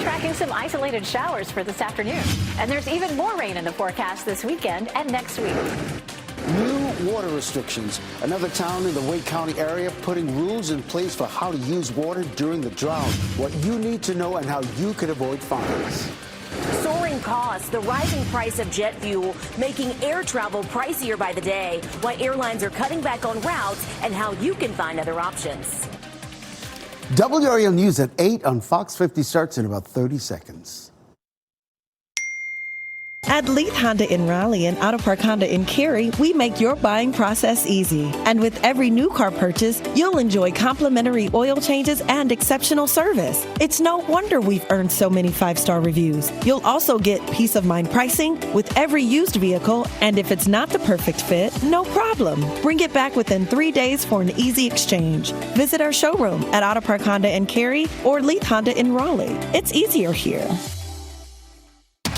tracking some isolated showers for this afternoon. And there's even more rain in the forecast this weekend and next week. New water restrictions. Another town in the Wake County area putting rules in place for how to use water during the drought. What you need to know and how you can avoid fines. Soaring costs, the rising price of jet fuel, making air travel pricier by the day, why airlines are cutting back on routes, and how you can find other options. WRAL News at 8 on Fox 50 starts in about 30 seconds. At Leith Honda in Raleigh and Auto Park Honda in Cary, we make your buying process easy. And with every new car purchase, you'll enjoy complimentary oil changes and exceptional service. It's no wonder we've earned so many 5-star reviews. You'll also get peace of mind pricing with every used vehicle, and if it's not the perfect fit, no problem. Bring it back within 3 days for an easy exchange. Visit our showroom at Auto Park Honda in Cary or Leith Honda in Raleigh. It's easier here.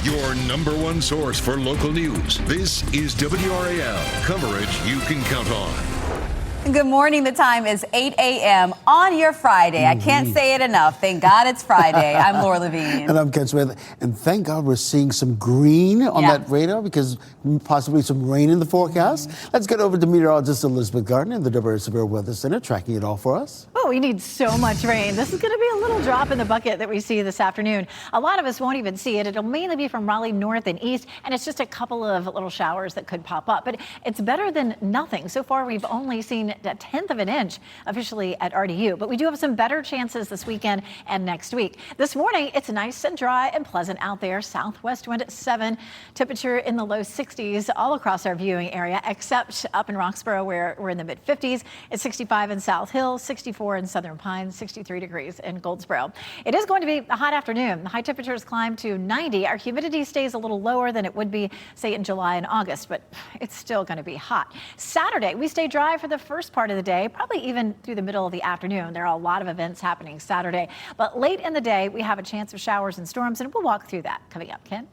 Your number one source for local news. This is WRAL, coverage you can count on. Good morning. The time is 8 a.m. on your Friday. I can't say it enough. Thank God it's Friday. I'm Laura Levine. And I'm Ken Smith. And thank God we're seeing some green on that radar because possibly some rain in the forecast. Let's get over to meteorologist Elizabeth Gardner in the WRAL Severe Weather Center, tracking it all for us. Oh, we need so much rain. This is going to be a little drop in the bucket that we see this afternoon. A lot of us won't even see it. It'll mainly be from Raleigh north and east, and it's just a couple of little showers that could pop up. But it's better than nothing. So far, we've only seen a tenth of an inch officially at RDU, but we do have some better chances this weekend and next week. This morning, it's nice and dry and pleasant out there. Southwest wind at 7, temperature in the low 60s all across our viewing area, except up in Roxborough where we're in the mid 50s. It's 65 in South Hill, 64 in Southern Pines, 63 degrees in Goldsboro. It is going to be a hot afternoon. The high temperatures climb to 90. Our humidity stays a little lower than it would be, say, in July and August, but it's still going to be hot. Saturday, we stay dry for the first part of the day, probably even through the middle of the afternoon. There are a lot of events happening Saturday, but late in the day, we have a chance of showers and storms, and we'll walk through that coming up. Ken?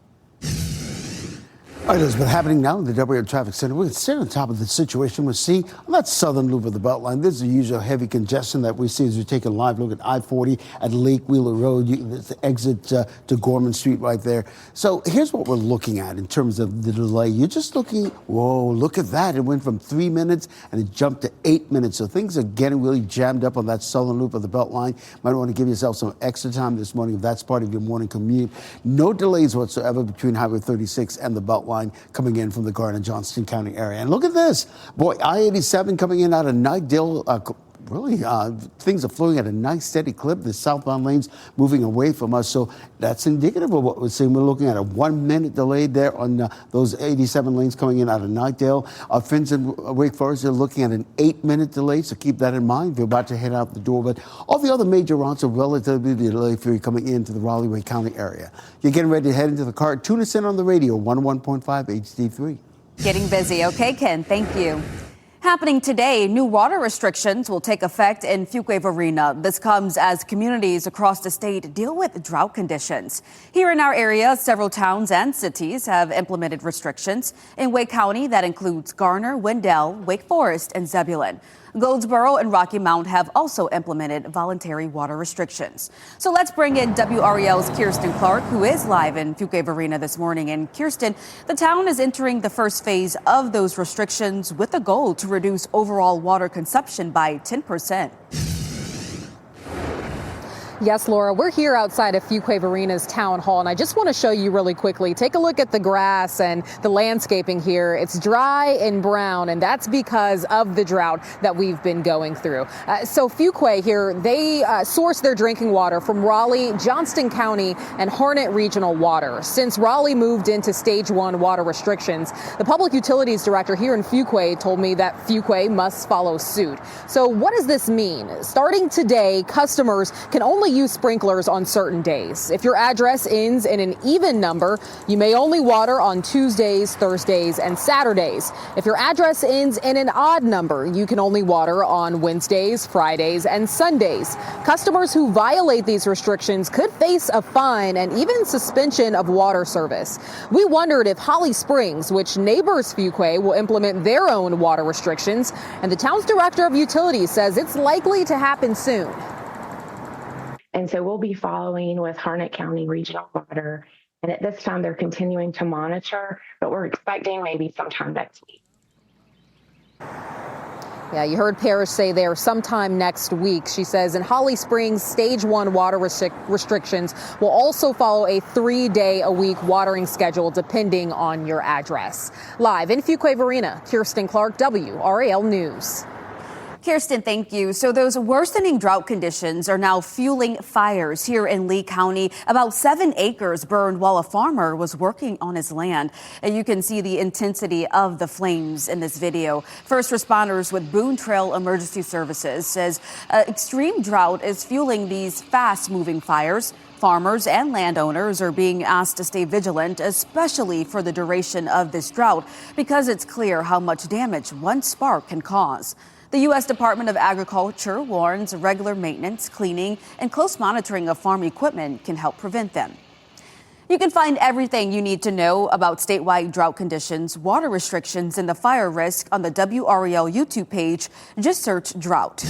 All right, Elizabeth, happening now in the WRAL Traffic Center. We're staying on top of the situation we're seeing on that southern loop of the Beltline. This is the usual heavy congestion that we see as we take a live look at I-40 at Lake Wheeler Road. The exit to Gorman Street right there. So here's what we're looking at in terms of the delay. You're just looking, whoa, look at that. It went from 3 minutes and it jumped to 8 minutes. So things are getting really jammed up on that southern loop of the Beltline. Might want to give yourself some extra time this morning if that's part of your morning commute. No delays whatsoever between Highway 36 and the Beltline coming in from the Garner-Johnston County area. And look at this. Boy, I-87 coming in out of Knightdale. Things are flowing at a nice steady clip. The southbound lanes moving away from us. So that's indicative of what we're seeing. We're looking at a 1 minute delay there on those 87 lanes coming in out of Knightdale. Finns and Wake Forest are looking at an 8-minute delay. So keep that in mind if you're about to head out the door. But all the other major routes are relatively delayed for you coming into the Raleigh-Wake County area. You're getting ready to head into the car. Tune us in on the radio, 101.5 HD3. Getting busy. Okay, Ken. Thank you. Happening today, new water restrictions will take effect in Fuquay-Varina. This comes as communities across the state deal with drought conditions. Here in our area, several towns and cities have implemented restrictions. In Wake County, that includes Garner, Wendell, Wake Forest, and Zebulon. Goldsboro and Rocky Mount have also implemented voluntary water restrictions. So let's bring in WRAL's Kirsten Clark, who is live in Fuquay-Varina this morning. And Kirsten, the town is entering the first phase of those restrictions with a goal to reduce overall water consumption by 10%. Yes, Laura, we're here outside of Fuquay-Varina's town hall, and I just want to show you really quickly. Take a look at the grass and the landscaping here. It's dry and brown, and that's because of the drought that we've been going through. So Fuquay here, they source their drinking water from Raleigh, Johnston County, and Harnett Regional Water. Since Raleigh moved into Stage 1 water restrictions, the Public Utilities Director here in Fuquay told me that Fuquay must follow suit. So what does this mean? Starting today, customers can only use sprinklers on certain days. If your address ends in an even number, you may only water on Tuesdays, Thursdays, and Saturdays. If your address ends in an odd number, you can only water on Wednesdays, Fridays, and Sundays. Customers who violate these restrictions could face a fine and even suspension of water service. We wondered if Holly Springs, which neighbors Fuquay, will implement their own water restrictions, and the town's director of utilities says it's likely to happen soon. And so we'll be following with Harnett County Regional Water. And at this time, they're continuing to monitor, but we're expecting maybe sometime next week. Yeah, you heard Parrish say there sometime next week. She says in Holly Springs, stage 1 water restrictions will also follow a 3-day-a-week watering schedule depending on your address. Live in Fuquay Arena, Kirsten Clark, WRAL News. Kirsten, thank you. So those worsening drought conditions are now fueling fires here in Lee County. About 7 acres burned while a farmer was working on his land. And you can see the intensity of the flames in this video. First responders with Boone Trail Emergency Services says extreme drought is fueling these fast-moving fires. Farmers and landowners are being asked to stay vigilant, especially for the duration of this drought, because it's clear how much damage one spark can cause. The U.S. Department of Agriculture warns regular maintenance, cleaning, and close monitoring of farm equipment can help prevent them. You can find everything you need to know about statewide drought conditions, water restrictions, and the fire risk on the WRAL YouTube page. Just search drought.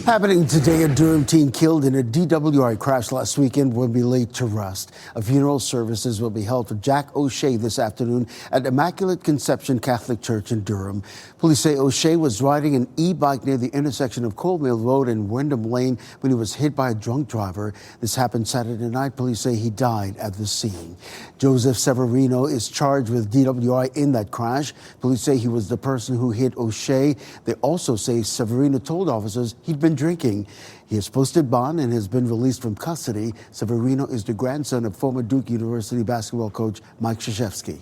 Happening today, a Durham teen killed in a DWI crash last weekend will be laid to rest. A funeral services will be held for Jack O'Shea this afternoon at Immaculate Conception Catholic Church in Durham. Police say O'Shea was riding an e-bike near the intersection of Cold Mill Road and Wyndham Lane when he was hit by a drunk driver. This happened Saturday night. Police say he died at the scene. Joseph Severino is charged with DWI in that crash. Police say he was the person who hit O'Shea. They also say Severino told officers he'd been drinking. He has posted bond and has been released from custody. Severino is the grandson of former Duke University basketball coach Mike Krzyzewski.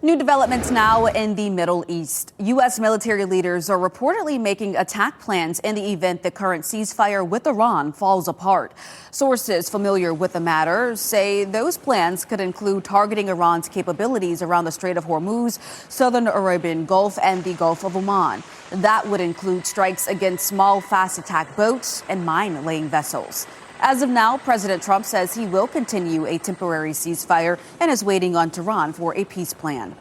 New developments now in the Middle East. U.S. military leaders are reportedly making attack plans in the event the current ceasefire with Iran falls apart. Sources familiar with the matter say those plans could include targeting Iran's capabilities around the Strait of Hormuz, Southern Arabian Gulf, and the Gulf of Oman. That would include strikes against small, fast attack boats and mine-laying vessels. As of now, President Trump says he will continue a temporary ceasefire and is waiting on Tehran for a peace plan.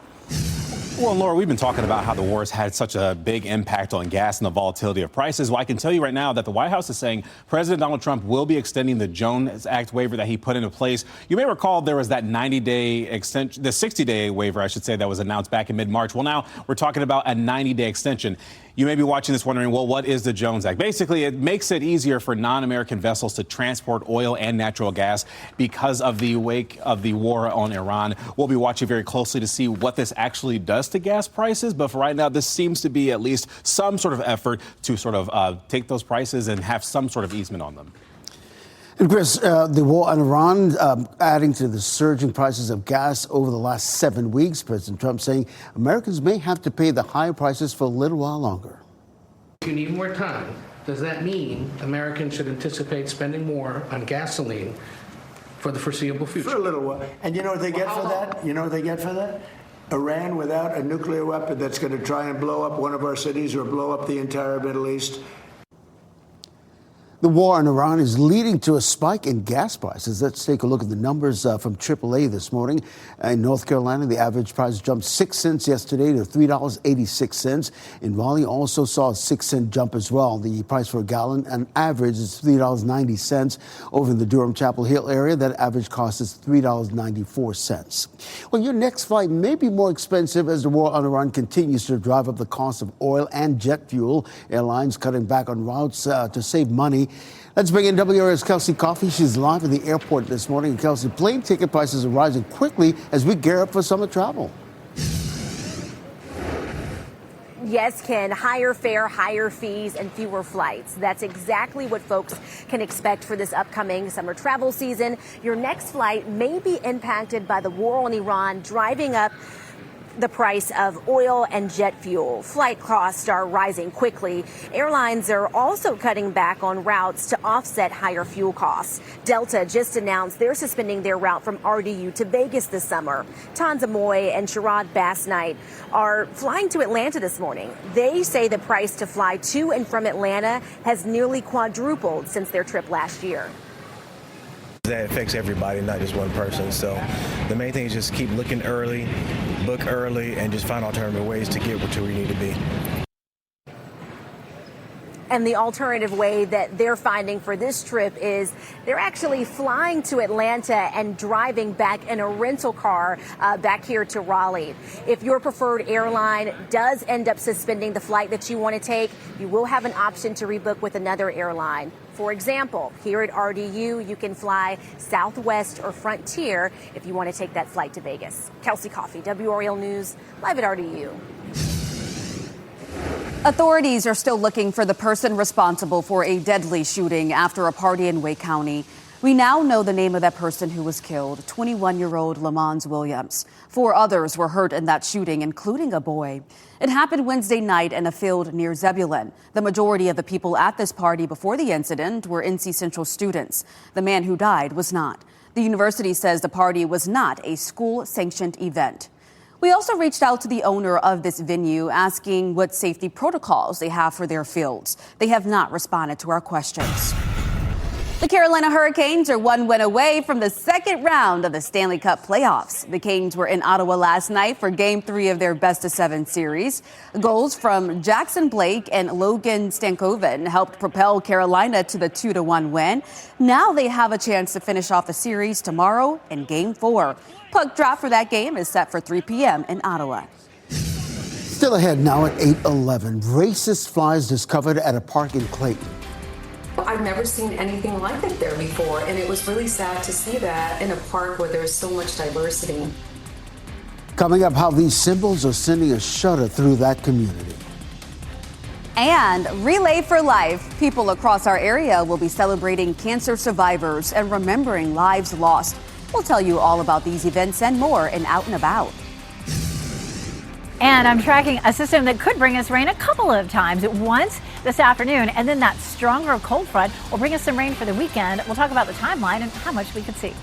Well, Laura, we've been talking about how the war has had such a big impact on gas and the volatility of prices. Well, I can tell you right now that the White House is saying President Donald Trump will be extending the Jones Act waiver that he put into place. You may recall there was that 90-day extension, the 60-day waiver, I should say, that was announced back in mid-March. Well, now we're talking about a 90-day extension. You may be watching this wondering, well, what is the Jones Act? Basically, it makes it easier for non-American vessels to transport oil and natural gas because of the wake of the war on Iran. We'll be watching very closely to see what this actually does to gas prices. But for right now, this seems to be at least some sort of effort to sort of take those prices and have some sort of easement on them. And Chris, the war on Iran adding to the surging prices of gas over the last 7 weeks. President Trump saying Americans may have to pay the higher prices for a little while longer. If you need more time, does that mean Americans should anticipate spending more on gasoline for the foreseeable future? For a little while. And you know what they get for that? You know what they get for that? Iran without a nuclear weapon that's going to try and blow up one of our cities or blow up the entire Middle East. The war in Iran is leading to a spike in gas prices. Let's take a look at the numbers from AAA this morning. In North Carolina, the average price jumped 6 cents yesterday to $3.86. In Raleigh, also saw a 6-cent jump as well. The price for a gallon, on average, is $3.90. Over in the Durham-Chapel Hill area, that average cost is $3.94. Well, your next flight may be more expensive as the war on Iran continues to drive up the cost of oil and jet fuel. Airlines cutting back on routes to save money. Let's bring in WRAL's Kelsey Coffey. She's live in the airport this morning. Kelsey, plane ticket prices are rising quickly as we gear up for summer travel. Yes, Ken, higher fare, higher fees, and fewer flights. That's exactly what folks can expect for this upcoming summer travel season. Your next flight may be impacted by the war on Iran, driving up the price of oil and jet fuel. Flight costs are rising quickly. Airlines are also cutting back on routes to offset higher fuel costs. Delta just announced they're suspending their route from RDU to Vegas this summer. Tanza Moy and Sherrod Bass Knight are flying to Atlanta this morning. They say the price to fly to and from Atlanta has nearly quadrupled since their trip last year. That affects everybody, not just one person. So the main thing is just keep looking early, book early, and just find alternative ways to get to where you need to be. And the alternative way that they're finding for this trip is they're actually flying to Atlanta and driving back in a rental car back here to Raleigh. If your preferred airline does end up suspending the flight that you want to take, you will have an option to rebook with another airline. For example, here at RDU, you can fly Southwest or Frontier if you want to take that flight to Vegas. Kelsey Coffey, WRAL News, live at RDU. Authorities are still looking for the person responsible for a deadly shooting after a party in Wake County. We now know the name of that person who was killed, 21-year-old Lamons Williams. 4 others were hurt in that shooting, including a boy. It happened Wednesday night in a field near Zebulon. The majority of the people at this party before the incident were NC Central students. The man who died was not. The university says the party was not a school-sanctioned event. We also reached out to the owner of this venue asking what safety protocols they have for their fields. They have not responded to our questions. The Carolina Hurricanes are 1 win away from the second round of the Stanley Cup playoffs. The Canes were in Ottawa last night for Game 3 of their best-of-7 series. Goals from Jackson Blake and Logan Stankoven helped propel Carolina to the 2-1 win. Now they have a chance to finish off the series tomorrow in Game 4. Puck drop for that game is set for 3 p.m. in Ottawa. Still ahead now at 8:11. Racist flies discovered at a park in Clayton. I've never seen anything like it there before, and it was really sad to see that in a park where there's so much diversity. Coming up, how these symbols are sending a shudder through that community. And Relay for Life. People across our area will be celebrating cancer survivors and remembering lives lost. We'll tell you all about these events and more in Out and About. And I'm tracking a system that could bring us rain a couple of times. Once this afternoon, and then that stronger cold front will bring us some rain for the weekend. We'll talk about the timeline and how much we could see.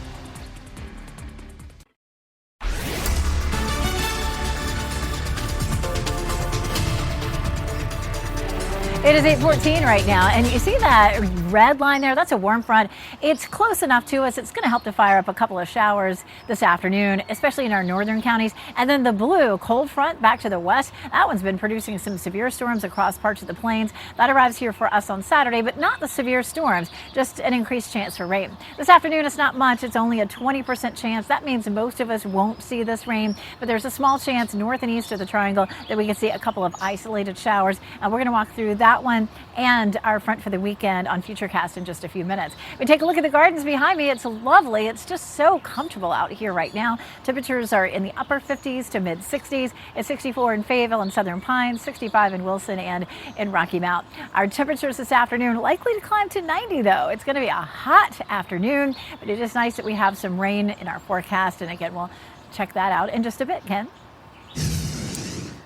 It is 8:14 right now, and you see that red line there? That's a warm front. It's close enough to us. It's going to help to fire up a couple of showers this afternoon, especially in our northern counties. And then the blue cold front back to the west. That one's been producing some severe storms across parts of the plains. That arrives here for us on Saturday, but not the severe storms, just an increased chance for rain. This afternoon, it's not much. It's only a 20% chance. That means most of us won't see this rain, but there's a small chance north and east of the triangle that we can see a couple of isolated showers. And we're going to walk through that one and our front for the weekend on Futurecast in just a few minutes. We take a look at the gardens behind me. It's lovely. It's just so comfortable out here right now. Temperatures are in the upper 50s to mid 60s. It's 64 in Fayetteville and Southern Pines, 65 in Wilson and in Rocky Mount. Our temperatures this afternoon likely to climb to 90 though. It's going to be a hot afternoon, but it is nice that we have some rain in our forecast. And again, we'll check that out in just a bit, Ken.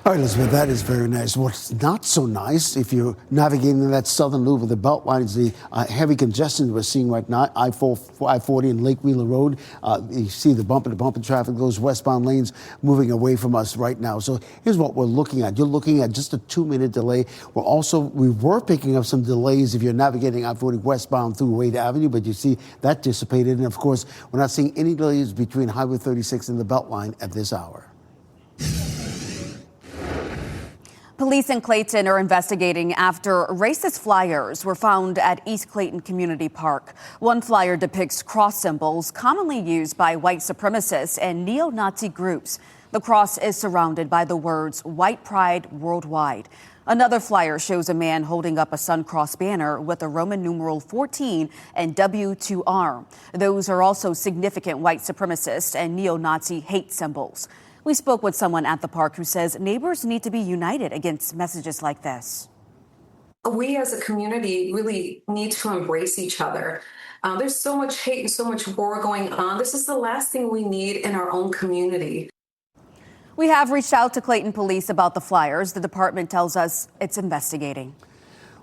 All right, Elizabeth, that is very nice. What's not so nice, if you're navigating that southern loop of the Beltline, is the heavy congestion we're seeing right now. I-40 and Lake Wheeler Road. You see the bumper-to-bumper traffic, those westbound lanes moving away from us right now. So here's what we're looking at. You're looking at just a 2-minute delay. We were picking up some delays if you're navigating I-40 westbound through Wade Avenue, but you see that dissipated. And of course, we're not seeing any delays between Highway 36 and the Beltline at this hour. Police in Clayton are investigating after racist flyers were found at East Clayton Community Park. One flyer depicts cross symbols commonly used by white supremacists and neo-Nazi groups. The cross is surrounded by the words "White Pride Worldwide." Another flyer shows a man holding up a Sun-Cross banner with a Roman numeral 14 and W2R. Those are also significant white supremacist and neo-Nazi hate symbols. We spoke with someone at the park who says neighbors need to be united against messages like this. We as a community really need to embrace each other. There's so much hate and so much war going on. This is the last thing we need in our own community. We have reached out to Clayton Police about the flyers. The department tells us it's investigating.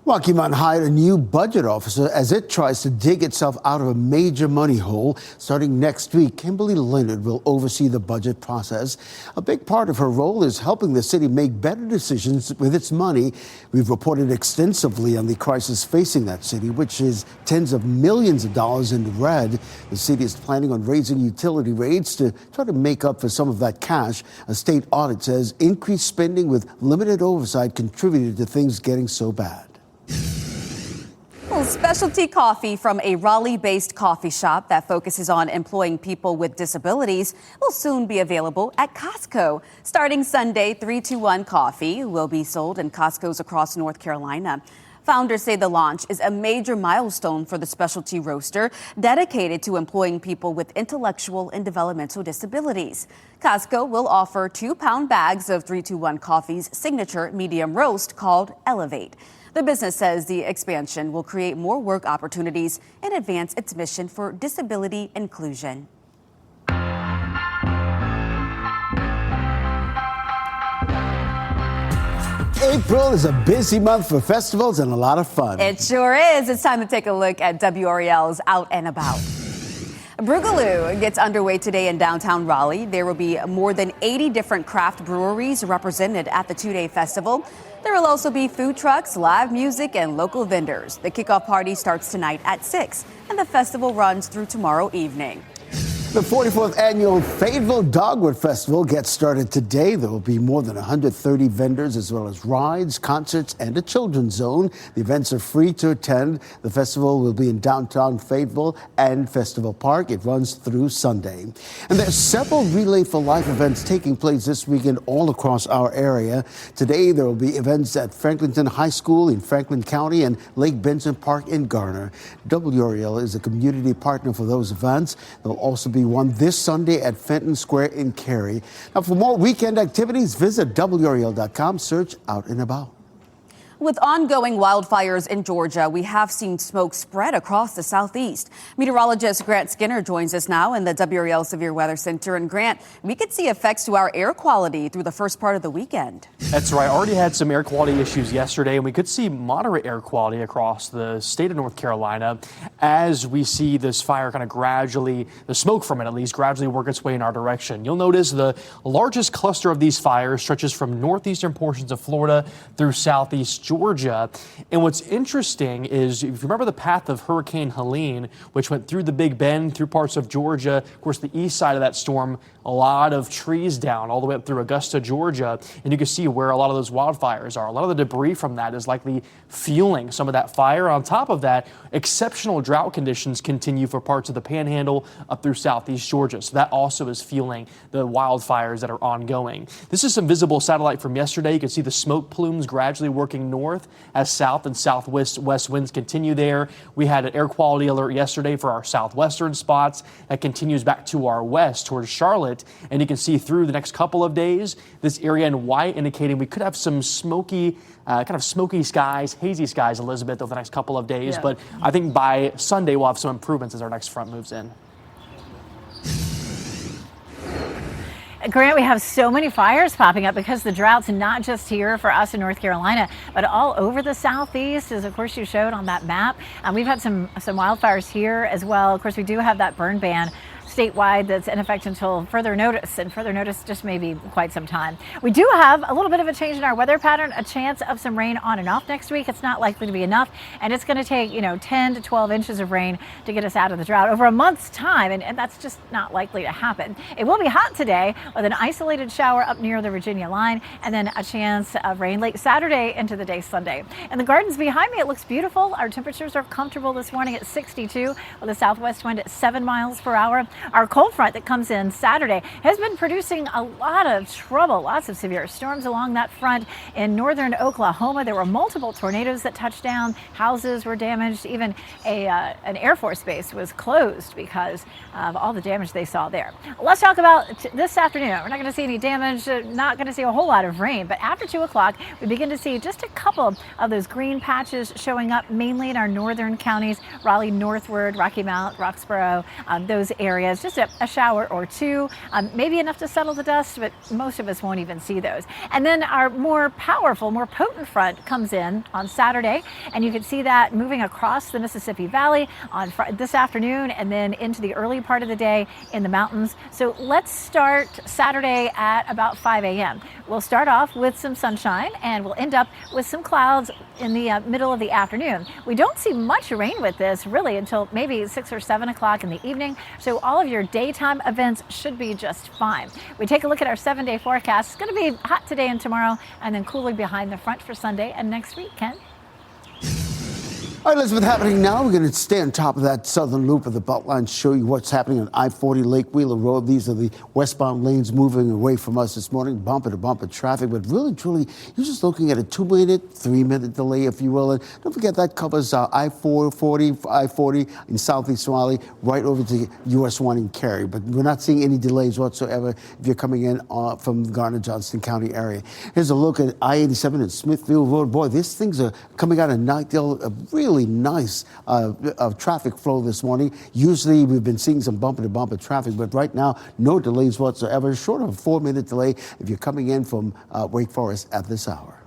Rocky Mount hired a new budget officer as it tries to dig itself out of a major money hole. Starting next week, Kimberly Leonard will oversee the budget process. A big part of her role is helping the city make better decisions with its money. We've reported extensively on the crisis facing that city, which is tens of millions of dollars in the red. The city is planning on raising utility rates to try to make up for some of that cash. A state audit says increased spending with limited oversight contributed to things getting so bad. Specialty coffee from a Raleigh-based coffee shop that focuses on employing people with disabilities will soon be available at Costco. Starting Sunday, 321 Coffee will be sold in Costco's across North Carolina. Founders say the launch is a major milestone for the specialty roaster dedicated to employing people with intellectual and developmental disabilities. Costco will offer 2-pound bags of 321 Coffee's signature medium roast called Elevate. The business says the expansion will create more work opportunities and advance its mission for disability inclusion. April is a busy month for festivals and a lot of fun. It sure is. It's time to take a look at WRAL's Out and About. Brewgaloo gets underway today in downtown Raleigh. There will be more than 80 different craft breweries represented at the 2-day festival. There will also be food trucks, live music, and local vendors. The kickoff party starts tonight at 6, and the festival runs through tomorrow evening. The 44th annual Fayetteville Dogwood Festival gets started today. There will be more than 130 vendors, as well as rides, concerts, and a children's zone. The events are free to attend. The festival will be in downtown Fayetteville and Festival Park. It runs through Sunday. And there's several Relay for Life events taking place this weekend all across our area. Today, there will be events at Franklinton High School in Franklin County and Lake Benson Park in Garner. WRAL is a community partner for those events. There will also be one this Sunday at Fenton Square in Cary. Now, for more weekend activities, visit WRAL.com, search Out and About. With ongoing wildfires in Georgia, we have seen smoke spread across the southeast. Meteorologist Grant Skinner joins us now in the WRAL Severe Weather Center. And Grant, we could see effects to our air quality through the first part of the weekend. That's right. Already had some air quality issues yesterday, and we could see moderate air quality across the state of North Carolina as we see this fire kind of gradually, the smoke from it at least, gradually work its way in our direction. You'll notice the largest cluster of these fires stretches from northeastern portions of Florida through southeast Georgia. And what's interesting is, if you remember the path of Hurricane Helene, which went through the Big Bend, through parts of Georgia, of course, the east side of that storm, a lot of trees down all the way up through Augusta, Georgia, and you can see where a lot of those wildfires are. A lot of the debris from that is likely fueling some of that fire. On top of that, exceptional drought conditions continue for parts of the Panhandle up through southeast Georgia. So that also is fueling the wildfires that are ongoing. This is some visible satellite from yesterday. You can see the smoke plumes gradually working north as south and southwest winds continue there. We had an air quality alert yesterday for our southwestern spots that continues back to our west towards Charlotte. And you can see through the next couple of days, this area in white indicating we could have some smoky, kind of smoky skies, hazy skies, Elizabeth, over the next couple of days. Yeah. But I think by Sunday, we'll have some improvements as our next front moves in. Grant, we have so many fires popping up because the drought's not just here for us in North Carolina, but all over the southeast, as of course you showed on that map. We've had some wildfires here as well. Of course, we do have that burn ban statewide that's in effect until further notice, and further notice just maybe quite some time. We do have a little bit of a change in our weather pattern, a chance of some rain on and off next week. It's not likely to be enough, and it's going to take 10 to 12 inches of rain to get us out of the drought over a month's time, and that's just not likely to happen. It will be hot today with an isolated shower up near the Virginia line, and then a chance of rain late Saturday into the day Sunday. And the gardens behind me, it looks beautiful. Our temperatures are comfortable this morning at 62 with a southwest wind at 7 miles per hour. Our cold front that comes in Saturday has been producing a lot of trouble, lots of severe storms along that front in northern Oklahoma. There were multiple tornadoes that touched down. Houses were damaged. Even an Air Force base was closed because of all the damage they saw there. Let's talk about this afternoon. We're not going to see any damage, not going to see a whole lot of rain, but after 2 o'clock, we begin to see just a couple of those green patches showing up mainly in our northern counties, Raleigh northward, Rocky Mount, Roxborough, those areas. Just a shower or two, maybe enough to settle the dust, but most of us won't even see those. And then our more powerful, more potent front comes in on Saturday, and you can see that moving across the Mississippi Valley on this afternoon and then into the early part of the day in the mountains. So let's start Saturday at about 5 a.m. We'll start off with some sunshine, and we'll end up with some clouds in the middle of the afternoon. We don't see much rain with this really until maybe 6 or 7 o'clock in the evening. So all of your daytime events should be just fine. We take a look at our 7-day forecast. It's going to be hot today and tomorrow, and then cooling behind the front for Sunday and next week. Ken? All right, Elizabeth, happening now. We're going to stay on top of that southern loop of the Beltline, show you what's happening on I-40 Lake Wheeler Road. These are the westbound lanes moving away from us this morning, bumper-to-bumper traffic. But really, truly, you're just looking at a 2-minute, 3-minute delay, if you will. And don't forget, that covers I-40 in southeast Raleigh, right over to US 1 in Cary. But we're not seeing any delays whatsoever if you're coming in from the Garner-Johnston County area. Here's a look at I-87 and Smithfield Road. Boy, these things are coming out of Knightdale. Really nice traffic flow this morning. Usually we've been seeing some bumper-to-bumper traffic, but right now, no delays whatsoever, short of a 4-minute delay if you're coming in from Wake Forest at this hour.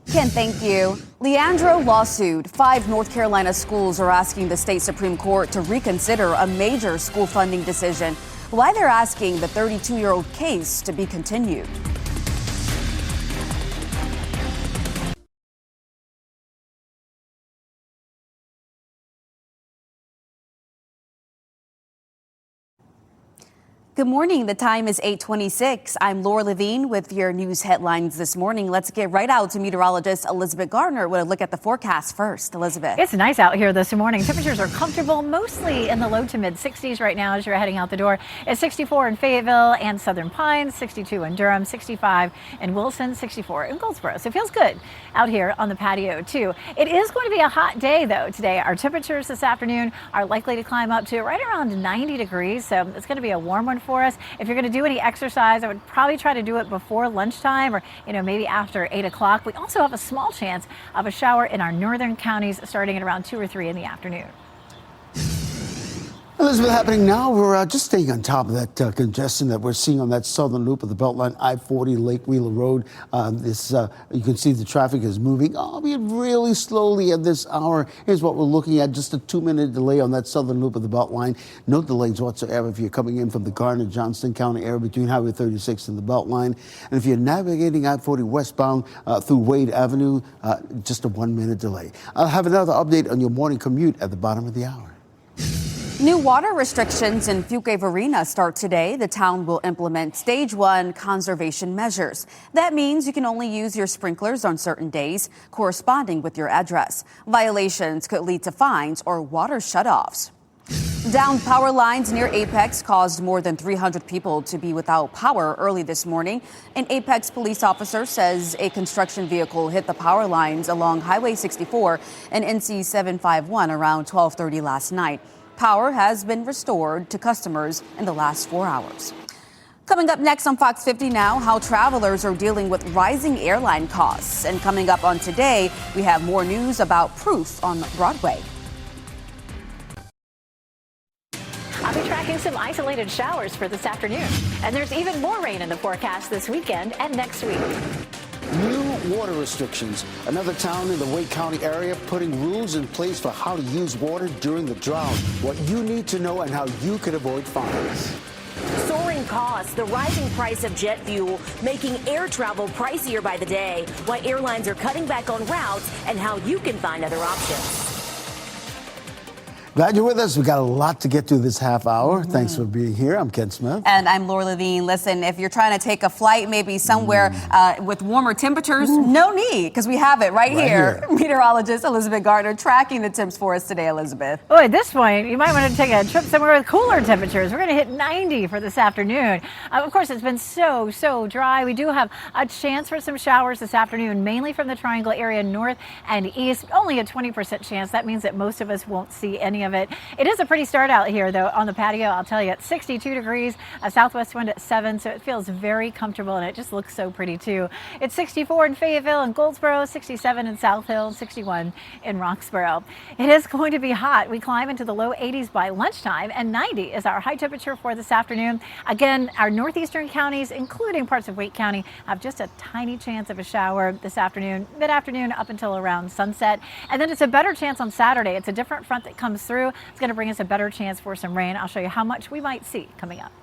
Ken, thank you. Leandro lawsuit. 5 North Carolina schools are asking the state Supreme Court to reconsider a major school funding decision. Why they're asking the 32-year-old case to be continued. Good morning. The time is 8:26. I'm Laura Levine with your news headlines this morning. Let's get right out to meteorologist Elizabeth Gardner with a look at the forecast first. Elizabeth. It's nice out here this morning. Temperatures are comfortable, mostly in the low to mid 60s right now as you're heading out the door. It's 64 in Fayetteville and Southern Pines, 62 in Durham, 65 in Wilson, 64 in Goldsboro. So it feels good out here on the patio too. It is going to be a hot day though today. Our temperatures this afternoon are likely to climb up to right around 90 degrees. So it's going to be a warm one for us. If you're going to do any exercise, I would probably try to do it before lunchtime or, maybe after 8 o'clock. We also have a small chance of a shower in our northern counties starting at around 2 or 3 in the afternoon. Elizabeth, happening now, we're just staying on top of that congestion that we're seeing on that southern loop of the Beltline, I-40 Lake Wheeler Road. You can see the traffic is moving, albeit really slowly at this hour. Here's what we're looking at, just a 2-minute delay on that southern loop of the Beltline. No delays whatsoever if you're coming in from the Garner-Johnston County area between Highway 36 and the Beltline. And if you're navigating I-40 westbound through Wade Avenue, just a 1-minute delay. I'll have another update on your morning commute at the bottom of the hour. New water restrictions in Fuquay Arena start today. The town will implement Stage 1 conservation measures. That means you can only use your sprinklers on certain days corresponding with your address. Violations could lead to fines or water shutoffs. Downed power lines near Apex caused more than 300 people to be without power early this morning. An Apex police officer says a construction vehicle hit the power lines along Highway 64 and NC 751 around 12:30 last night. Power has been restored to customers in the last 4 hours. Coming up next on Fox 50 now, how travelers are dealing with rising airline costs. And coming up on Today, we have more news about Proof on Broadway. I'll be tracking some isolated showers for this afternoon. And there's even more rain in the forecast this weekend and next week. New water restrictions. Another town in the Wake County area putting rules in place for how to use water during the drought. What you need to know and how you can avoid fines. Soaring costs, the rising price of jet fuel, making air travel pricier by the day, why airlines are cutting back on routes, and how you can find other options. Glad you're with us. We got a lot to get to this half hour. Thanks for being here. I'm Ken Smith. And I'm Laura Levine. Listen, if you're trying to take a flight maybe somewhere with warmer temperatures, no need, because we have it right here. Meteorologist Elizabeth Gardner tracking the temps for us today, Elizabeth. Oh, at this point, you might want to take a trip somewhere with cooler temperatures. We're going to hit 90 for this afternoon. Of course, it's been so dry. We do have a chance for some showers this afternoon, mainly from the Triangle area north and east. Only a 20% chance. That means that most of us won't see any of it. It is a pretty start out here, though, on the patio. I'll tell you, it's 62 degrees, a southwest wind at 7, so it feels very comfortable, and it just looks so pretty, too. It's 64 in Fayetteville and Goldsboro, 67 in South Hill, 61 in Roxborough. It is going to be hot. We climb into the low 80s by lunchtime, and 90 is our high temperature for this afternoon. Again, our northeastern counties, including parts of Wake County, have just a tiny chance of a shower this afternoon, mid-afternoon up until around sunset. And then it's a better chance on Saturday. It's a different front that comes through. It's going to bring us a better chance for some rain. I'll show you how much we might see coming up.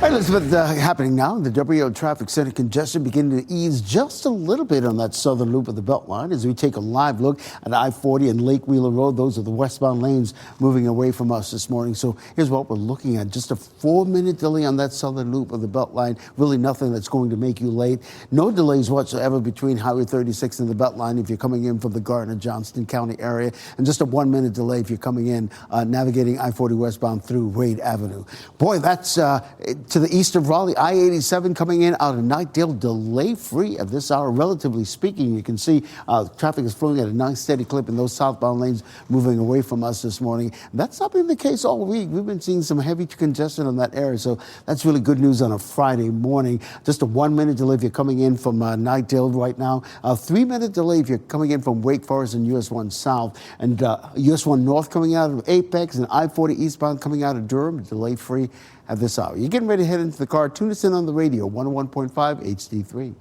All right, Elizabeth, happening now. The WRAL traffic center congestion beginning to ease just a little bit on that southern loop of the Beltline as we take a live look at I-40 and Lake Wheeler Road. Those are the westbound lanes moving away from us this morning. So here's what we're looking at. Just a 4-minute delay on that southern loop of the Beltline. Really nothing that's going to make you late. No delays whatsoever between Highway 36 and the Beltline if you're coming in from the Gardner-Johnston County area. And just a 1-minute delay if you're coming in navigating I-40 westbound through Wade Avenue. Boy, that's to the east of Raleigh, I-87 coming in out of Knightdale, delay-free at this hour. Relatively speaking, you can see traffic is flowing at a nice steady clip in those southbound lanes moving away from us this morning. That's not been the case all week. We've been seeing some heavy congestion on that area, so that's really good news on a Friday morning. Just a 1-minute delay if you're coming in from Knightdale right now. A 3-minute delay if you're coming in from Wake Forest and US 1 South. And US 1 North coming out of Apex and I-40 eastbound coming out of Durham, delay-free at this hour. You're getting ready to head into the car. Tune us in on the radio, 101.5 HD3.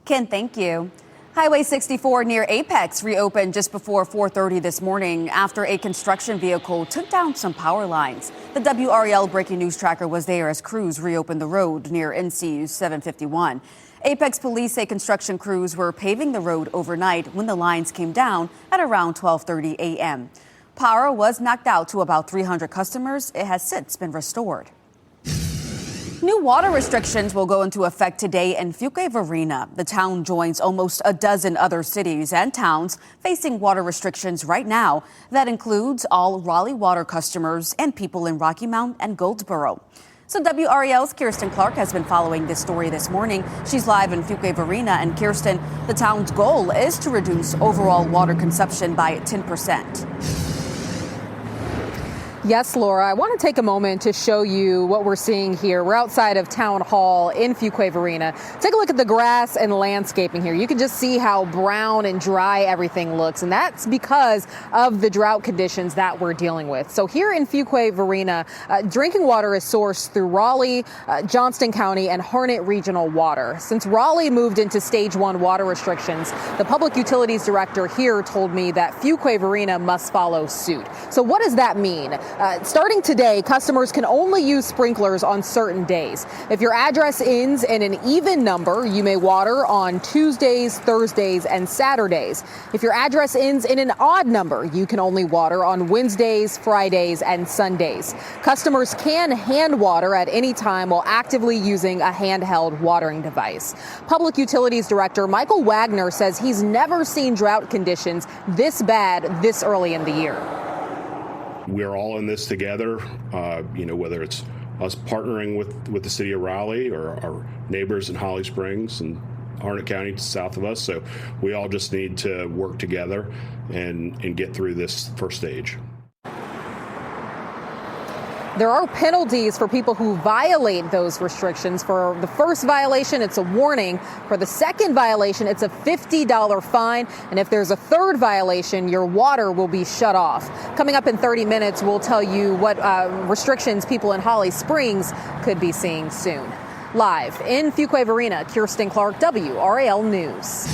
Ken, thank you. Highway 64 near Apex reopened just before 4:30 this morning after a construction vehicle took down some power lines. The WRAL breaking news tracker was there as crews reopened the road near NCU 751. Apex police say construction crews were paving the road overnight when the lines came down at around 12:30 a.m. Power was knocked out to about 300 customers. It has since been restored. New water restrictions will go into effect today in Fuquay-Varina. The town joins almost a dozen other cities and towns facing water restrictions right now. That includes all Raleigh water customers and people in Rocky Mount and Goldsboro. So WRAL's Kirsten Clark has been following this story this morning. She's live in Fuquay-Varina. And Kirsten, the town's goal is to reduce overall water consumption by 10%. Yes, Laura, I want to take a moment to show you what we're seeing here. We're outside of Town Hall in Fuquay-Varina. Take a look at the grass and landscaping here. You can just see how brown and dry everything looks, and that's because of the drought conditions that we're dealing with. So here in Fuquay-Varina, drinking water is sourced through Raleigh, Johnston County, and Harnett Regional Water. Since Raleigh moved into Stage 1 water restrictions, the Public Utilities Director here told me that Fuquay-Varina must follow suit. So what does that mean? Starting today, customers can only use sprinklers on certain days. If your address ends in an even number, you may water on Tuesdays, Thursdays, and Saturdays. If your address ends in an odd number, you can only water on Wednesdays, Fridays, and Sundays. Customers can hand water at any time while actively using a handheld watering device. Public Utilities Director Michael Wagner says he's never seen drought conditions this bad this early in the year. We're all in this together, whether it's us partnering with the city of Raleigh or our neighbors in Holly Springs and Harnett County south of us. So we all just need to work together and get through this first stage. There are penalties for people who violate those restrictions. For the first violation, it's a warning. For the second violation, it's a $50 fine. And if there's a third violation, your water will be shut off. Coming up in 30 minutes, we'll tell you what restrictions people in Holly Springs could be seeing soon. Live in Fuquay-Varina, Kirsten Clark, WRAL News.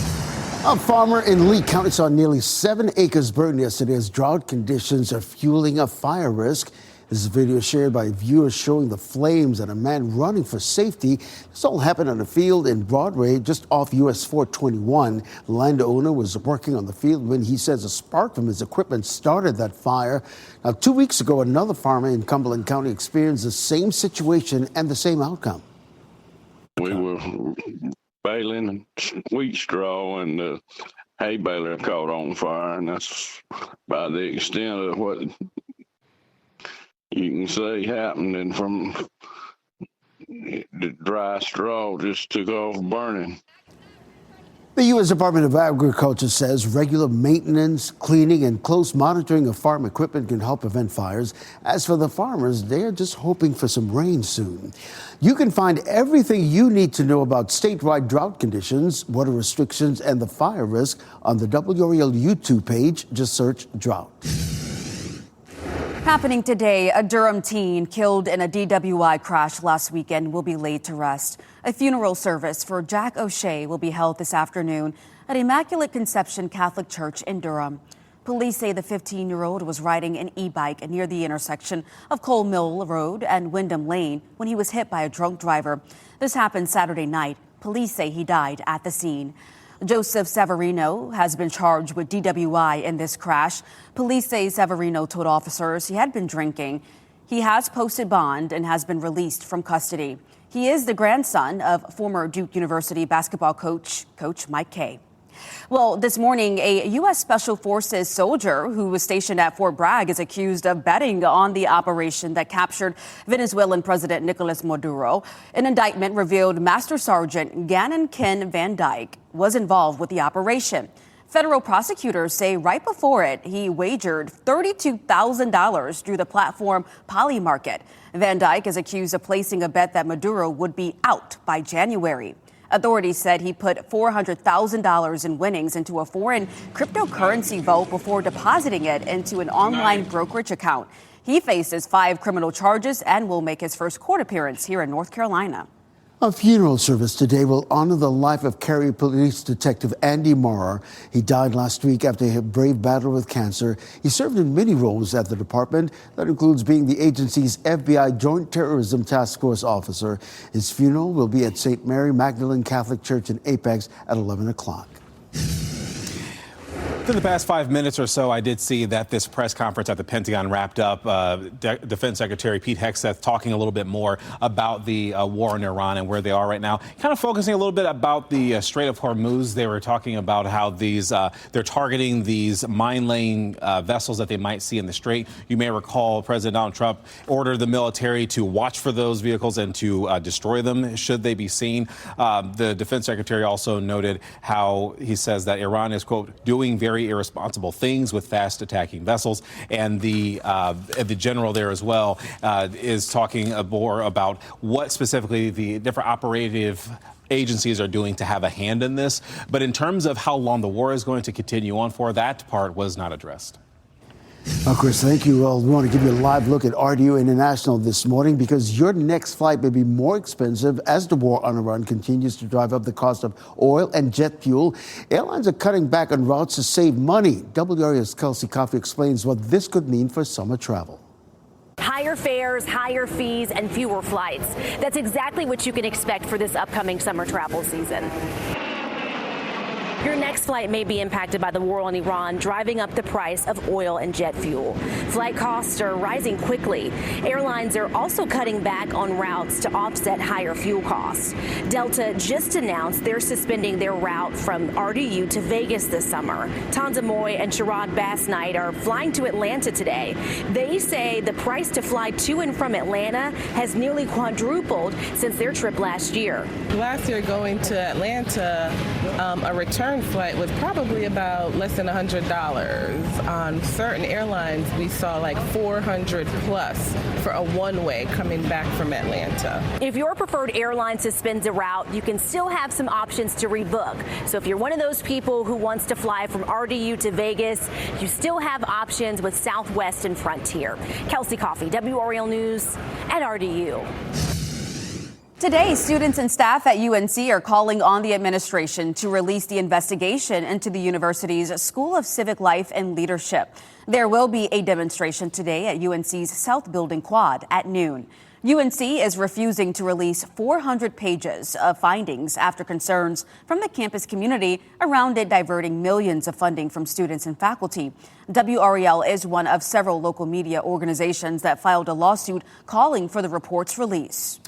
A farmer in Lee County saw nearly 7 acres burned yesterday as drought conditions are fueling a fire risk. This is a video shared by viewers showing the flames and a man running for safety. This all happened on a field in Broadway, just off US 421. The landowner was working on the field when he says a spark from his equipment started that fire. Now, 2 weeks ago, another farmer in Cumberland County experienced the same situation and the same outcome. We were baling wheat straw and the hay baler caught on fire, and that's about the extent of what you can say happened. And from the dry straw just took off burning. The U.S. Department of Agriculture says regular maintenance, cleaning, and close monitoring of farm equipment can help prevent fires. As for the farmers, they're just hoping for some rain soon. You can find everything you need to know about statewide drought conditions, water restrictions, and the fire risk on the WRAL YouTube page. Just search drought. Happening today, a Durham teen killed in a DWI crash last weekend will be laid to rest. A funeral service for Jack O'Shea will be held this afternoon at Immaculate Conception Catholic Church in Durham. Police say the 15-year-old was riding an e-bike near the intersection of Cole Mill Road and Wyndham Lane when he was hit by a drunk driver. This happened Saturday night. Police say he died at the scene. Joseph Severino has been charged with DWI in this crash. Police say Severino told officers he had been drinking. He has posted bond and has been released from custody. He is the grandson of former Duke University basketball coach Mike Kay. Well, this morning, a U.S. Special Forces soldier who was stationed at Fort Bragg is accused of betting on the operation that captured Venezuelan President Nicolas Maduro. An indictment revealed Master Sergeant Gannon Ken Van Dyke was involved with the operation. Federal prosecutors say right before it, he wagered $32,000 through the platform Polymarket. Van Dyke is accused of placing a bet that Maduro would be out by January. Authorities said he put $400,000 in winnings into a foreign cryptocurrency vault before depositing it into an online brokerage account. He faces 5 criminal charges and will make his first court appearance here in North Carolina. A funeral service today will honor the life of Cary Police Detective Andy Maurer. He died last week after a brave battle with cancer. He served in many roles at the department. That includes being the agency's FBI Joint Terrorism Task Force officer. His funeral will be at St. Mary Magdalene Catholic Church in Apex at 11 o'clock. In the past 5 minutes or so, I did see that this press conference at the Pentagon wrapped up. Defense Secretary Pete Hegseth talking a little bit more about the war in Iran and where they are right now. Kind of focusing a little bit about the Strait of Hormuz. They were talking about how they're targeting these mine-laying vessels that they might see in the strait. You may recall President Donald Trump ordered the military to watch for those vehicles and to destroy them should they be seen. The Defense Secretary also noted how he says that Iran is, quote, doing very irresponsible things with fast attacking vessels. And the general there as well is talking more about what specifically the different operative agencies are doing to have a hand in this. But in terms of how long the war is going to continue on for, that part was not addressed. Chris, thank you. Well, we want to give you a live look at RDU International this morning because your next flight may be more expensive as the war on Iran continues to drive up the cost of oil and jet fuel. Airlines are cutting back on routes to save money. WRAL's Kelsey Coffey explains what this could mean for summer travel. Higher fares, higher fees, and fewer flights. That's exactly what you can expect for this upcoming summer travel season. Your next flight may be impacted by the war on Iran, driving up the price of oil and jet fuel. Flight costs are rising quickly. Airlines are also cutting back on routes to offset higher fuel costs. Delta just announced they're suspending their route from RDU to Vegas this summer. Tanza Moy and Sherrod Bass Knight are flying to Atlanta today. They say the price to fly to and from Atlanta has nearly quadrupled since their trip last year. Last year going to Atlanta, a return flight was probably about less than $100. On certain airlines, we saw like $400 plus for a one-way coming back from Atlanta. If your preferred airline suspends a route, you can still have some options to rebook. So if you're one of those people who wants to fly from RDU to Vegas, you still have options with Southwest and Frontier. Kelsey Coffey, WRAL News at RDU. Today, students and staff at UNC are calling on the administration to release the investigation into the university's School of Civic Life and Leadership. There will be a demonstration today at UNC's South Building Quad at noon. UNC is refusing to release 400 pages of findings after concerns from the campus community around it diverting millions of funding from students and faculty. WRAL is one of several local media organizations that filed a lawsuit calling for the report's release.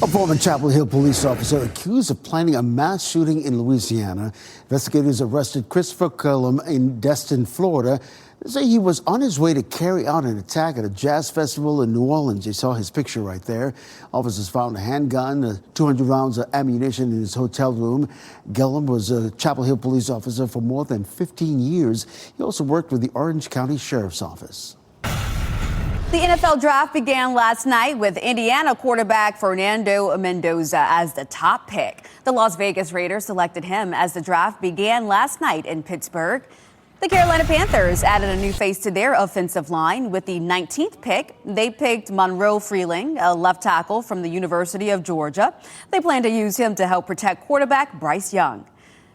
A former Chapel Hill police officer accused of planning a mass shooting in Louisiana. Investigators arrested Christopher Cullum in Destin, Florida. They say he was on his way to carry out an attack at a jazz festival in New Orleans. You saw his picture right there. Officers found a handgun, 200 rounds of ammunition in his hotel room. Cullum was a Chapel Hill police officer for more than 15 years. He also worked with the Orange County Sheriff's Office. The NFL draft began last night with Indiana quarterback Fernando Mendoza as the top pick. The Las Vegas Raiders selected him as the draft began last night in Pittsburgh. The Carolina Panthers added a new face to their offensive line with the 19th pick. They picked Monroe Freeling, a left tackle from the University of Georgia. They plan to use him to help protect quarterback Bryce Young.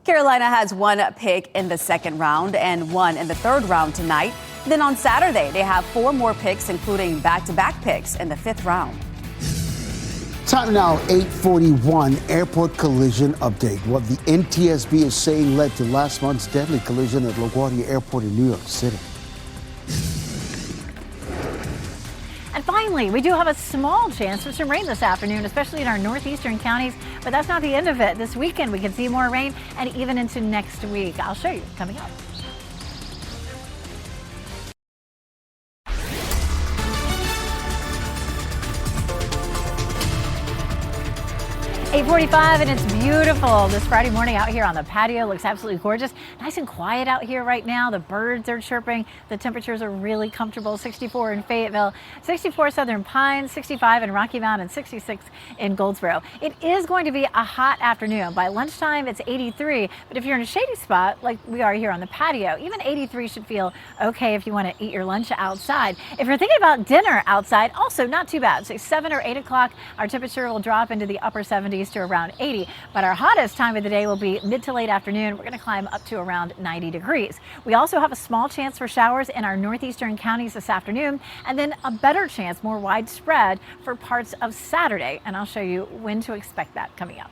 Carolina has one pick in the second round and one in the third round tonight. Then on Saturday, they have 4 more picks, including back-to-back picks in the 5th round. Time now, 8:41, airport collision update. What the NTSB is saying led to last month's deadly collision at LaGuardia Airport in New York City. And finally, we do have a small chance for some rain this afternoon, especially in our northeastern counties. But that's not the end of it. This weekend, we can see more rain and even into next week. I'll show you coming up. 8:45 and it's beautiful this Friday morning out here on the patio. Looks absolutely gorgeous. Nice and quiet out here right now. The birds are chirping. The temperatures are really comfortable. 64 in Fayetteville, 64 Southern Pines, 65 in Rocky Mount, and 66 in Goldsboro. It is going to be a hot afternoon. By lunchtime, it's 83. But if you're in a shady spot like we are here on the patio, even 83 should feel okay if you want to eat your lunch outside. If you're thinking about dinner outside, also not too bad. So 7 or 8 o'clock, our temperature will drop into the upper 70s to around 80, but our hottest time of the day will be mid to late afternoon. We're going to climb up to around 90 degrees. We also have a small chance for showers in our northeastern counties this afternoon, and then a better chance, more widespread, for parts of Saturday. And I'll show you when to expect that coming up.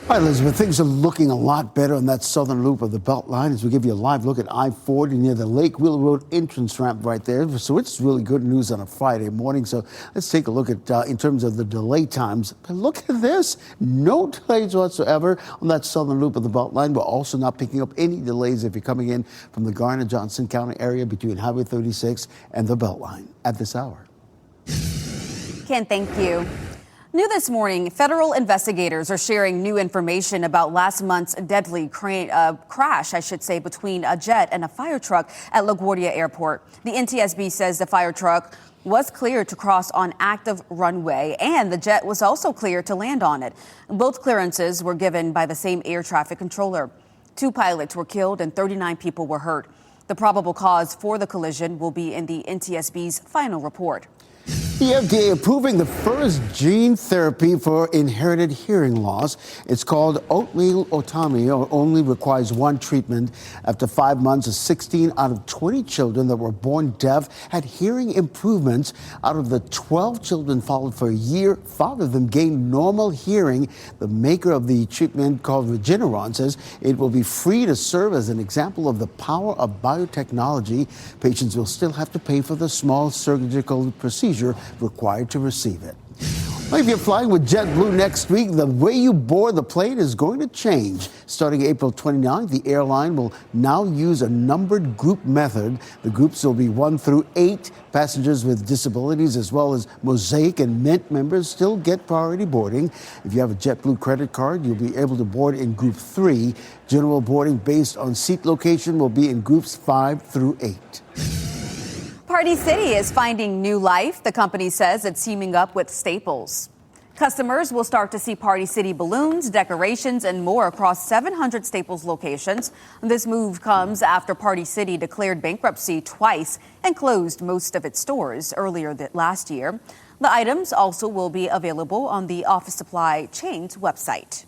All right, Elizabeth, things are looking a lot better on that southern loop of the Beltline as we give you a live look at I-40 near the Lake Wheeler Road entrance ramp right there. So it's really good news on a Friday morning. So let's take a look at, in terms of the delay times. But look at this. No delays whatsoever on that southern loop of the Beltline. We're also not picking up any delays if you're coming in from the Garner-Johnson County area between Highway 36 and the Beltline at this hour. Ken, thank you. New this morning, federal investigators are sharing new information about last month's deadly crash, between a jet and a fire truck at LaGuardia Airport. The NTSB says the fire truck was cleared to cross on active runway, and the jet was also cleared to land on it. Both clearances were given by the same air traffic controller. 2 pilots were killed and 39 people were hurt. The probable cause for the collision will be in the NTSB's final report. The FDA approving the first gene therapy for inherited hearing loss. It's called ototomy, or only requires one treatment. After 5 months, 16 out of 20 children that were born deaf had hearing improvements. Out of the 12 children followed for a year, 5 of them gained normal hearing. The maker of the treatment, called Regeneron, says it will be free to serve as an example of the power of biotechnology. Patients will still have to pay for the small surgical procedure required to receive it. Well, if you're flying with JetBlue next week, the way you board the plane is going to change. Starting April 29th, the airline will now use a numbered group method. The groups will be 1 through 8. Passengers with disabilities, as well as Mosaic and Mint members, still get priority boarding. If you have a JetBlue credit card, you'll be able to board in Group 3. General boarding based on seat location will be in Groups 5 through 8. Party City is finding new life. The company says it's teaming up with Staples. Customers will start to see Party City balloons, decorations, and more across 700 Staples locations. This move comes after Party City declared bankruptcy twice and closed most of its stores earlier last year. The items also will be available on the office supply chain's website.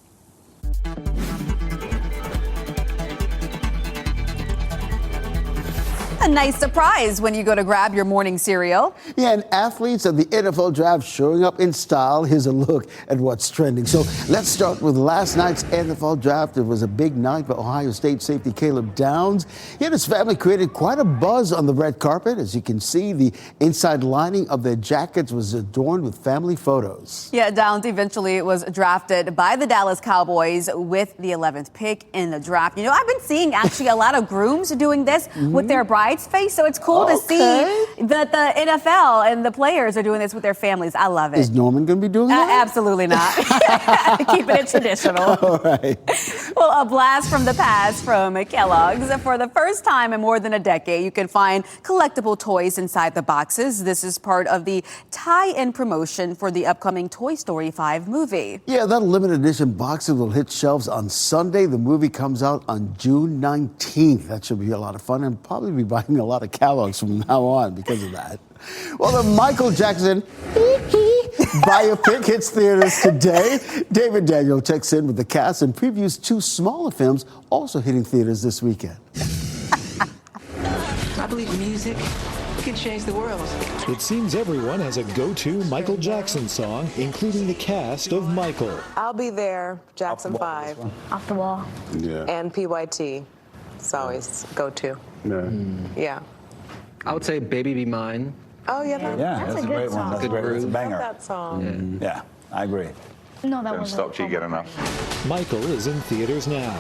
A nice surprise when you go to grab your morning cereal. Yeah, and athletes of the NFL draft showing up in style. Here's a look at what's trending. So let's start with last night's NFL draft. It was a big night for Ohio State safety Caleb Downs. He and his family created quite a buzz on the red carpet. As you can see, the inside lining of their jackets was adorned with family photos. Yeah, Downs eventually was drafted by the Dallas Cowboys with the 11th pick in the draft. You know, I've been seeing actually a lot of grooms doing this with their brides face, so it's cool to see that the NFL and the players are doing this with their families. I love it. Is Norman going to be doing that? Absolutely not. Keeping it traditional. All right. Well, a blast from the past from Kellogg's. For the first time in more than a decade, you can find collectible toys inside the boxes. This is part of the tie-in promotion for the upcoming Toy Story 5 movie. Yeah, that limited edition boxes will hit shelves on Sunday. The movie comes out on June 19th. That should be a lot of fun, and probably be buying a lot of Kellogg's from now on because of that. Well, the Michael Jackson Biopic hits theaters today. David Daniel checks in with the cast and previews 2 smaller films also hitting theaters this weekend. I believe music can change the world. It seems everyone has a go-to Michael Jackson song, including the cast of Michael. I'll Be There, Jackson 5. Off the Wall. Yeah. And PYT. It's always go-to. Yeah. Yeah. I would say Baby Be Mine. Oh, yeah. That's a good song. That's a great I love banger. that song. Yeah, I agree. No, that wasn't. Stop till you get enough. Michael is in theaters now.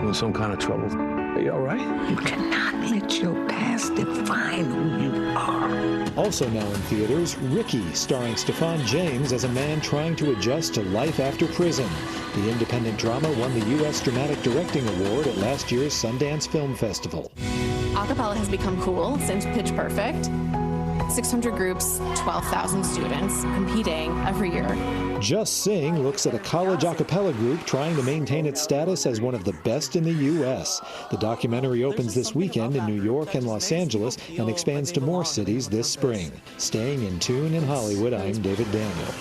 In some kind of trouble. Are you all right? You cannot let your past define who you are. Also now in theaters, Ricky, starring Stephan James as a man trying to adjust to life after prison. The independent drama won the U.S. Dramatic Directing Award at last year's Sundance Film Festival. Acapella has become cool since Pitch Perfect. 600 groups, 12,000 students competing every year. Just Sing looks at a college a cappella group trying to maintain its status as one of the best in the U.S. The documentary opens this weekend in New York and Los Angeles and expands to more cities this spring. Staying in tune in Hollywood, I'm David Daniel.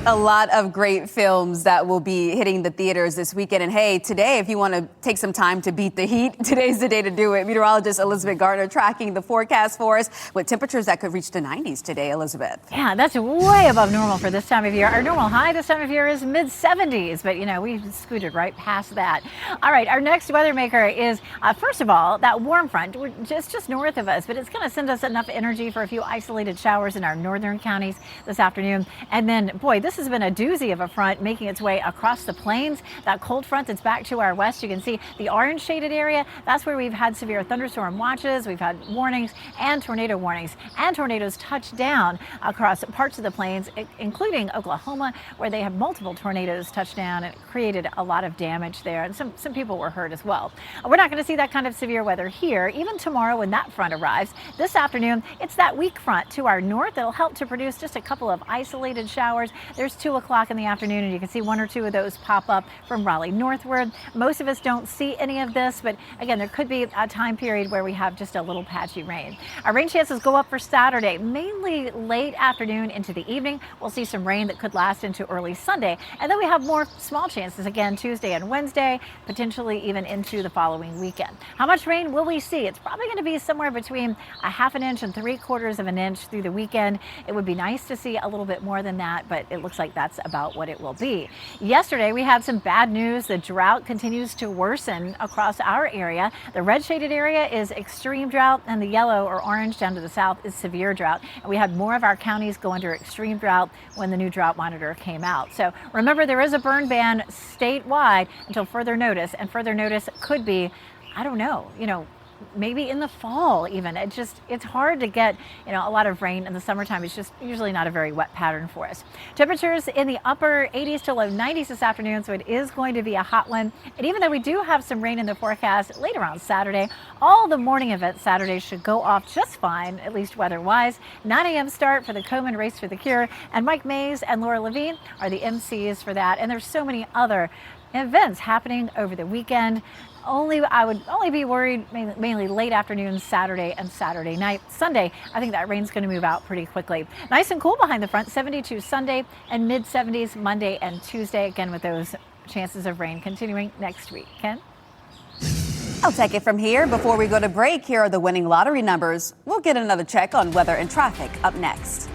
A lot of great films that will be hitting the theaters this weekend. And hey, today, if you want to take some time to beat the heat, today's the day to do it. Meteorologist Elizabeth Gardner tracking the forecast for us with temperatures that could reach the 90s today, Elizabeth. Yeah, that's way above normal for this time of year. Our normal high this time of year is mid-70s, but, you know, we scooted right past that. All right, our next weather maker is, first of all, that warm front just north of us, but it's going to send us enough energy for a few isolated showers in our northern counties this afternoon. And then, boy, this has been a doozy of a front making its way across the plains. That cold front that's back to our west, you can see the orange shaded area. That's where we've had severe thunderstorm watches. We've had warnings and tornado warnings, and tornadoes touched down across parts of the plains, including Oklahoma, where they have multiple tornadoes touch down, and it created a lot of damage there, and some people were hurt as well. We're not going to see that kind of severe weather here even tomorrow when that front arrives. This afternoon, it's that weak front to our north that'll help to produce just a couple of isolated showers. There's 2 o'clock in the afternoon, and you can see 1 or 2 of those pop up from Raleigh northward. Most of us don't see any of this, but again, there could be a time period where we have just a little patchy rain. Our rain chances go up for Saturday, mainly late afternoon into the evening. We'll see some rain that could last into early Sunday, and then we have more small chances again Tuesday and Wednesday, potentially even into the following weekend. How much rain will we see? It's probably going to be somewhere between a ½ inch and 3/4 of an inch through the weekend. It would be nice to see a little bit more than that, but it looks like that's about what it will be. Yesterday, we had some bad news. The drought continues to worsen across our area. The red shaded area is extreme drought, and the yellow or orange down to the south is severe drought. And we had more of our counties go under extreme drought when the new drought monitor came out. So remember, there is a burn ban statewide until further notice, and further notice could be, I don't know, maybe in the fall even. It's hard to get, a lot of rain in the summertime. It's just usually not a very wet pattern for us. Temperatures in the upper 80s to low 90s this afternoon, so it is going to be a hot one. And even though we do have some rain in the forecast later on Saturday, all the morning events Saturday should go off just fine, at least weather-wise. 9 a.m. start for the Komen Race for the Cure, and Mike Mays and Laura Levine are the MCs for that. And there's so many other events happening over the weekend. I would only be worried mainly late afternoon Saturday and Saturday night. Sunday, I think that rain's going to move out pretty quickly. Nice and cool behind the front, 72 Sunday and mid-70s Monday and Tuesday, again with those chances of rain continuing next week. Ken? I'll take it from here. Before we go to break, here are the winning lottery numbers. We'll get another check on weather and traffic up next.